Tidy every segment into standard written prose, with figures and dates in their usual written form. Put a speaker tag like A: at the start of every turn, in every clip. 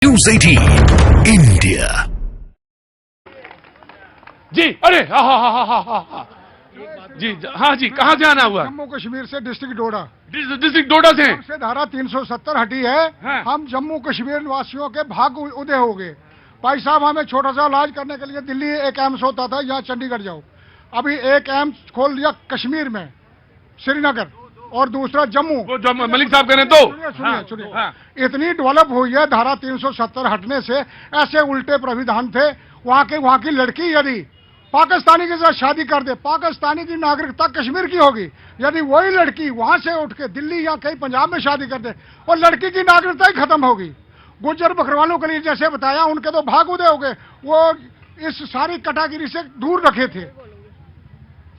A: News 18 India.
B: जी अरे हाँ जी हाँ जी, कहाँ से आना हुआ?
C: जम्मू कश्मीर से डिस्ट्रिक्ट डोडा
B: डिस्ट्रिक्ट डोडा से।
C: से धारा 370 हटी है।
B: हाँ।
C: हम जम्मू कश्मीर वासियों के भाग उदय हो गए। भाई साहब, हमें छोटा सा इलाज करने के लिए दिल्ली एक एम्स होता था, यहाँ चंडीगढ़ जाओ। अभी एक एम्स खोल लिया कश्मीर में, श्रीनगर, और दूसरा जम्मू।
B: वो जो मलिक साहब कह रहे हैं तो
C: सुनिए
B: हाँ।
C: इतनी डेवलप हुई है धारा 370 हटने से। ऐसे उल्टे प्राविधान थे। वहाँ की लड़की यदि पाकिस्तानी के साथ शादी कर दे, पाकिस्तानी की नागरिकता कश्मीर की होगी। यदि वही लड़की वहां से उठ के दिल्ली या कहीं पंजाब में शादी कर दे, और लड़की की नागरिकता ही खत्म होगी। गुज्जर बकरवालों के लिए जैसे बताया, उनके तो भाग उदय हो गए। वो इस सारी कटागिरी से दूर रखे थे।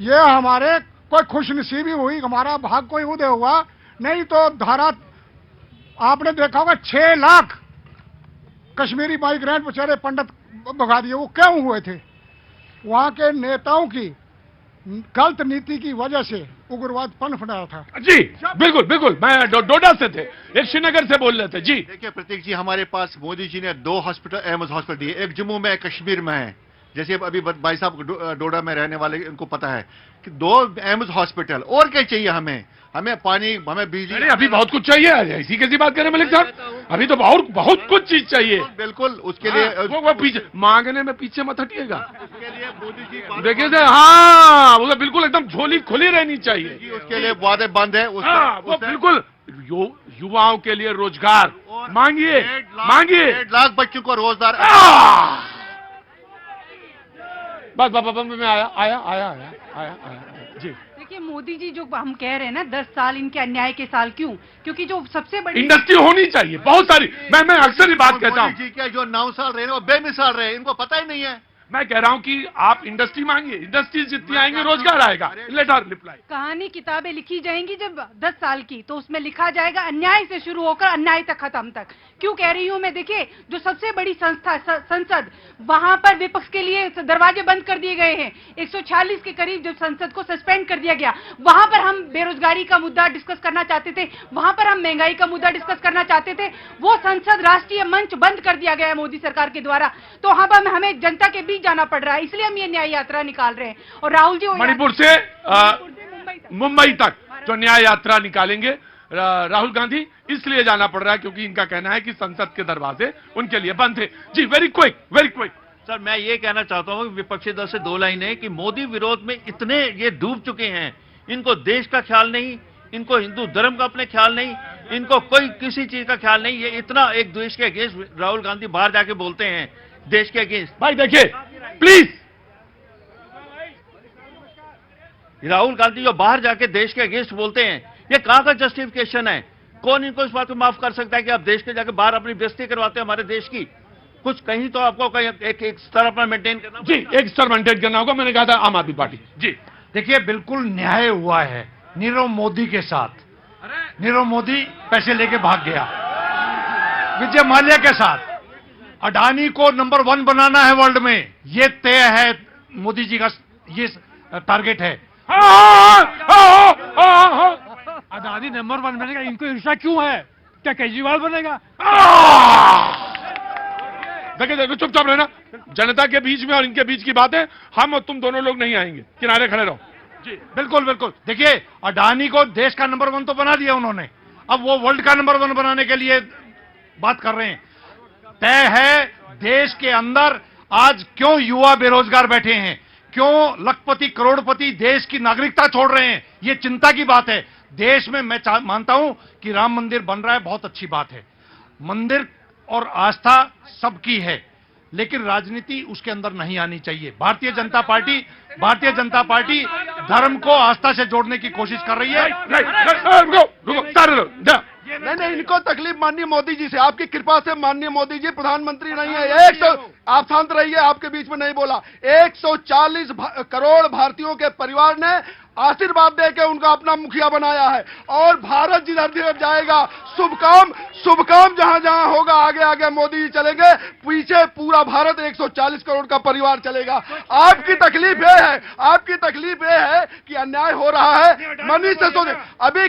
C: ये हमारे कोई खुशनसीबी हुई, हमारा भाग कोई उदय हुआ। नहीं तो धारा आपने देखा होगा 6 लाख कश्मीरी माइग्रेंट बेचारे पंडित भगा दिए। वो क्यों हुए थे? वहां के नेताओं की गलत नीति की वजह से उग्रवाद पनप रहा था।
B: जी बिल्कुल बिल्कुल। मैं डोडा से थे, एक श्रीनगर से बोल रहे थे। जी
D: देखिए प्रतीक जी, हमारे पास मोदी जी ने 2 हॉस्पिटल, एम्स हॉस्पिटल दिए। एक जम्मू में, एक कश्मीर में है। जैसे अभी भाई साहब डोडा में रहने वाले, इनको पता है कि 2 एम्स हॉस्पिटल। और क्या चाहिए हमें? हमें पानी, हमें बिजली।
B: अरे अभी बहुत कुछ चाहिए। ऐसी कैसी बात करें मलिक साहब? अभी तो बहुत कुछ चीज चाहिए।
D: बिल्कुल, उसके लिए
B: वो पीछे मांगने में पीछे मत हटिएगा।
D: उसके लिए मोदी जी
B: देखिए सर, हाँ वो तो बिल्कुल एकदम झोली खुली रहनी चाहिए।
D: उसके लिए वादे बंद है।
B: वो बिल्कुल युवाओं के लिए रोजगार मांगिए, मांगिए।
D: 1.5 लाख बच्चों को रोजगार।
B: बस मैं आया जी।
E: देखिए मोदी जी, जो हम कह रहे हैं ना 10 साल इनके अन्याय के साल, क्यों? क्योंकि जो सबसे बड़ी
B: इंडस्ट्री होनी चाहिए बहुत सारी। मैं अक्सर ही बात कहता हूँ।
D: मोदी जी के जो 9 साल रहे वो बेमिसाल रहे, इनको पता ही नहीं है।
B: मैं कह रहा हूं कि आप इंडस्ट्री मांगिए, इंडस्ट्री जितनी आएंगी रोजगार आएगा। Letter reply.
E: कहानी किताबें लिखी जाएंगी जब 10 साल की, तो उसमें लिखा जाएगा अन्याय से शुरू होकर अन्याय तक, खत्म तक। क्यों कह रही हूं मैं? देखिए, जो सबसे बड़ी संस्था संसद, वहां पर विपक्ष के लिए दरवाजे बंद कर दिए गए हैं। 146 के करीब जब संसद को सस्पेंड कर दिया गया, वहां पर हम बेरोजगारी का मुद्दा डिस्कस करना चाहते थे, वहां पर हम महंगाई का मुद्दा डिस्कस करना चाहते थे। वो संसद, राष्ट्रीय मंच बंद कर दिया गया है मोदी सरकार के द्वारा। तो वहां पर हमें जनता के बीच जाना पड़ रहा है, इसलिए हम ये न्याय यात्रा निकाल रहे हैं। और राहुल जी
B: मणिपुर से मुंबई तक जो न्याय यात्रा निकालेंगे राहुल गांधी, इसलिए जाना पड़ रहा है क्योंकि इनका कहना है कि संसद के दरवाजे उनके लिए बंद थे। जी वेरी क्विक।
F: सर, मैं ये कहना चाहता हूं कि विपक्षी दल से 2 लाइनें कि मोदी विरोध में इतने ये डूब चुके हैं, इनको देश का ख्याल नहीं, इनको हिंदू धर्म का अपने ख्याल नहीं, इनको कोई किसी चीज का ख्याल नहीं। ये इतना एक देश के अगेंस्ट राहुल गांधी बाहर जाके बोलते हैं, देश के अगेंस्ट।
B: भाई देखिए प्लीज,
F: राहुल गांधी जो बाहर जाके देश के अगेंस्ट बोलते हैं, ये कहां का जस्टिफिकेशन है? कौन इनको इस बात को माफ कर सकता है कि आप देश के जाके बाहर अपनी बेइज्जती करवाते हैं हमारे देश की? कुछ कहीं तो आपको एक स्तर अपना मेंटेन करना
B: जी, एक स्तर मेंटेन करना होगा। मैंने कहा था आम आदमी पार्टी। जी
G: देखिए, बिल्कुल न्याय हुआ है नीरव मोदी के साथ। नीरव मोदी पैसे लेके भाग गया विजय माल्या के साथ। अडानी को नंबर 1 बनाना है वर्ल्ड में, ये तय है। मोदी जी का ये टारगेट है।
H: अदानी नंबर 1 बनेगा, इनको ईर्ष्या क्यों है? क्या केजरीवाल बनेगा?
B: देखिए चुपचाप रहना। जनता के बीच में और इनके बीच की बात है। हम और तुम दोनों लोग नहीं आएंगे, किनारे खड़े रहो।
G: जी बिल्कुल। देखिए, अडानी को देश का नंबर 1 तो बना दिया उन्होंने, अब वो वर्ल्ड का नंबर 1 बनाने के लिए बात कर रहे हैं। तय है देश के अंदर आज क्यों युवा बेरोजगार बैठे हैं, क्यों लखपति करोड़पति देश की नागरिकता छोड़ रहे हैं, ये चिंता की बात है। देश में मैं मानता हूं कि राम मंदिर बन रहा है, बहुत अच्छी बात है। मंदिर और आस्था सबकी है, लेकिन राजनीति उसके अंदर नहीं आनी चाहिए। भारतीय जनता पार्टी धर्म को आस्था से जोड़ने की कोशिश कर रही है।
D: नहीं, इनको तकलीफ माननीय मोदी जी से, आपकी कृपा से। माननीय मोदी जी प्रधानमंत्री नहीं है। आप शांत रहिए, आपके बीच में नहीं बोला। 140 करोड़ भारतीयों के परिवार ने
I: आशीर्वाद दे के उनका अपना मुखिया बनाया है। और भारत जिधर जिधर जाएगा, शुभ काम जहां जहां होगा, आगे आगे मोदी जी चलेंगे, पीछे पूरा भारत 140 करोड़ का परिवार चलेगा। आपकी तकलीफ ये है कि अन्याय हो रहा है। मनीष सिसोदिया, अभी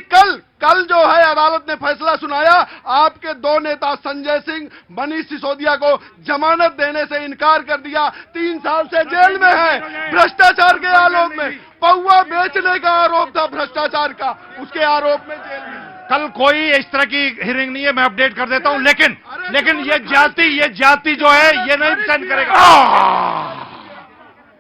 I: कल जो है अदालत ने फैसला सुनाया, आपके दो नेता संजय सिंह, मनीष सिसोदिया को जमानत देने से इनकार कर दिया। 3 साल से जेल में है भ्रष्टाचार के आरोप में। पौवा बेचने का आरोप था भ्रष्टाचार का, उसके आरोप में जेल में।
G: कल कोई इस तरह की हियरिंग नहीं है, मैं अपडेट कर देता हूं। लेकिन ये जाति जो है ये नहीं सहन करेगा।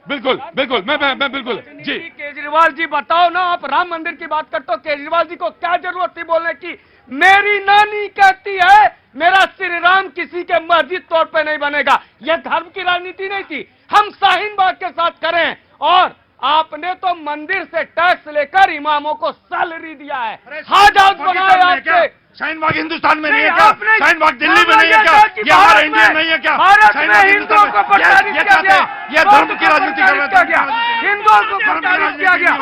B: बिल्कुल मैं बिल्कुल जी।
H: केजरीवाल जी बताओ ना, आप राम मंदिर की बात करते हो, केजरीवाल जी को क्या जरूरत थी बोलने की? मेरी नानी कहती है मेरा श्री राम किसी के मस्जिद तौर पे नहीं बनेगा। यह धर्म की राजनीति नहीं थी। हम शाहीन बाग के साथ करें, और आपने तो मंदिर से टैक्स लेकर इमामों को सैलरी दिया है। हज हाउस बनाए आपके।
G: शाहीन बाग हिंदुस्तान में नहीं है क्या? शाहीन बाग दिल्ली में नहीं है क्या? ये हमारा इंडिया नहीं है क्या?
H: भारत में हिंदुओं को प्रताड़ित किया गया।
G: ये धर्म की राजनीति कर रहा
H: गया, हिंदुओं को प्रताड़ित किया गया।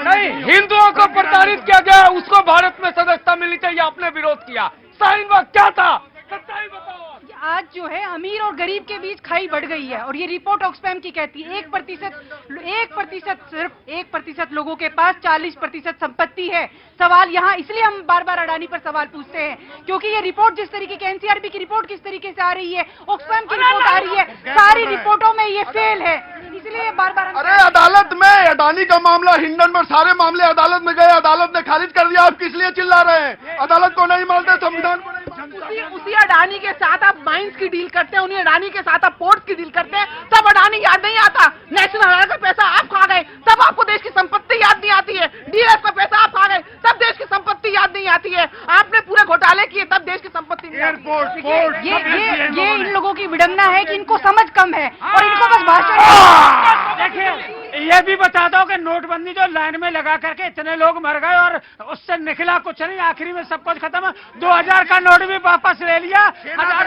H: नहीं, हिंदुओं को प्रताड़ित किया गया, उसको भारत में सदस्यता मिलनी चाहिए। आपने विरोध किया। शाहीन बाग क्या था? सच्चाई बताओ।
E: आज जो है अमीर और गरीब के बीच खाई बढ़ गई है, और ये रिपोर्ट ऑक्सफैम की कहती है 1% सिर्फ 1% लोगों के पास 40% संपत्ति है। सवाल यहाँ इसलिए हम बार बार अडानी पर सवाल पूछते हैं, क्योंकि ये रिपोर्ट जिस तरीके की एनसीआरबी की रिपोर्ट किस तरीके से आ रही है, ऑक्सफैम की रिपोर्ट आ रही है, सारी रिपोर्टों में ये फेल है, इसलिए बार बार।
I: अरे अदालत में अडानी का मामला, हिंडनबर्ग, सारे मामले अदालत में गए, अदालत ने खारिज कर दिया। आप किस लिए चिल्ला रहे हैं? अदालत को नहीं मानते, संविधान को नहीं मानते।
J: उसी अडानी के साथ आप माइंस की डील करते हैं, उन्हीं अडानी के साथ आप पोर्ट्स की डील करते हैं, तब अडानी याद नहीं आता। नेशनल हाईवे का पैसा आप खा गए, तब आपको देश की संपत्ति याद नहीं आती है। डीएफ का पैसा आप खा गए, तब देश की संपत्ति याद नहीं आती है। आपने पूरे घोटाले किए, तब देश की संपत्ति नहीं आती है।
E: ये इन लोगों की विडंबना है कि इनको समझ कम है और इनको बस भाषण।
H: देखिए, ये भी बताता हूँ कि नोटबंदी जो लाइन में लगा करके इतने लोग मर गए और उससे निकला कुछ नहीं, आखिरी में सब कुछ खत्म। 2000 का नोट भी वापस ले लिया, 1000